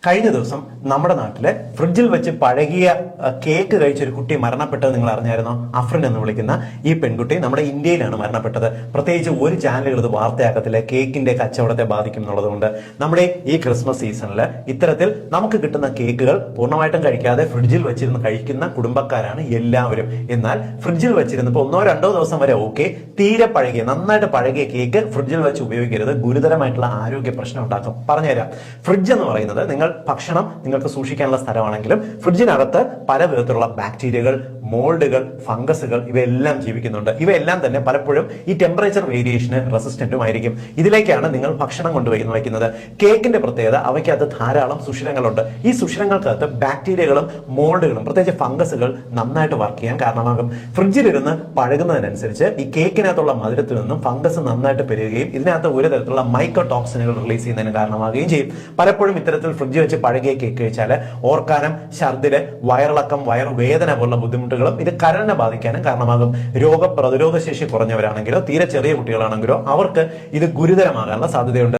കഴിഞ്ഞ ദിവസം നമ്മുടെ നാട്ടിലെ ഫ്രിഡ്ജിൽ വെച്ച് പഴകിയ കേക്ക് കഴിച്ച ഒരു കുട്ടി മരണപ്പെട്ടത് നിങ്ങൾ അറിഞ്ഞായിരുന്നോ? അഫ്രിൻ എന്ന് വിളിക്കുന്ന ഈ പെൺകുട്ടി നമ്മുടെ ഇന്ത്യയിലാണ് മരണപ്പെട്ടത്. പ്രത്യേകിച്ച് ഒരു ചാനലുകൾ ഇത് വാർത്തയാക്കത്തില്ല, കേക്കിന്റെ കച്ചവടത്തെ ബാധിക്കും എന്നുള്ളതുകൊണ്ട്. നമ്മുടെ ഈ ക്രിസ്മസ് സീസണിൽ ഇത്തരത്തിൽ നമുക്ക് കിട്ടുന്ന കേക്കുകൾ പൂർണ്ണമായിട്ടും കഴിക്കാതെ ഫ്രിഡ്ജിൽ വെച്ചിരുന്ന് കഴിക്കുന്ന കുടുംബക്കാരാണ് എല്ലാവരും. എന്നാൽ ഫ്രിഡ്ജിൽ വെച്ചിരുന്നപ്പോൾ 1-2 ദിവസം വരെ ഓക്കെ, തീരെ പഴകിയ നന്നായിട്ട് പഴകിയ കേക്ക് ഫ്രിഡ്ജിൽ വെച്ച് ഉപയോഗിക്കരുത്, ഗുരുതരമായിട്ടുള്ള ആരോഗ്യ പ്രശ്നം ഉണ്ടാക്കും. പറഞ്ഞുതരാം. ഫ്രിഡ്ജ് എന്ന് പറയുന്നത് ഭക്ഷണം നിങ്ങൾക്ക് സൂക്ഷിക്കാനുള്ള സ്ഥലമാണെങ്കിലും ഫ്രിഡ്ജിനകത്ത് പല വിധത്തിലുള്ള ബാക്ടീരിയകൾ, മോൾഡുകൾ, ഫംഗസുകൾ ഇവയെല്ലാം ജീവിക്കുന്നുണ്ട്. ഇവയെല്ലാം തന്നെ പലപ്പോഴും ഈ ടെമ്പറേച്ചർ വേരിയേഷന് റെസിസ്റ്റന്റുമായിരിക്കും. ഇതിലേക്കാണ് നിങ്ങൾ ഭക്ഷണം കൊണ്ടുവയ്ക്കുന്നത്. കേക്കിന്റെ പ്രത്യേകത, അവയ്ക്കകത്ത് ധാരാളം സുഷിരങ്ങളുണ്ട്. ഈ സുഷിരങ്ങൾക്കകത്ത് ബാക്ടീരിയകളും മോൾഡുകളും പ്രത്യേകിച്ച് ഫംഗസുകൾ നന്നായിട്ട് വർക്ക് ചെയ്യാൻ കാരണമാകും. ഫ്രിഡ്ജിലിരുന്ന് പഴകുന്നതിനനുസരിച്ച് ഈ കേക്കിനകത്തുള്ള മധുരത്തിൽ നിന്നും ഫംഗസ് നന്നായിട്ട് പെരുകുകയും ഇതിനകത്ത് ഒരു തരത്തിലുള്ള മൈക്രോ ടോക്സിനുകൾ റിലീസ് ചെയ്യുന്നതിന് കാരണമാകുകയും ചെയ്യും. പലപ്പോഴും ഇത്തരത്തിൽ ഫ്രിഡ്ജ് വെച്ച് പഴകിയ കേക്ക് കഴിച്ചാൽ ഓർക്കാനം, ഛർദില്, വയറിളക്കം, വയറുവേദന പോലുള്ള ബുദ്ധിമുട്ടുകളും ഇത് കരളിനെ ബാധിക്കാനും കാരണമാകും. രോഗപ്രതിരോധ ശേഷി കുറഞ്ഞവരാണെങ്കിലോ തീരെ ചെറിയ കുട്ടികളാണെങ്കിലോ അവർക്ക് ഇത് ഗുരുതരമാകാനുള്ള സാധ്യതയുണ്ട്.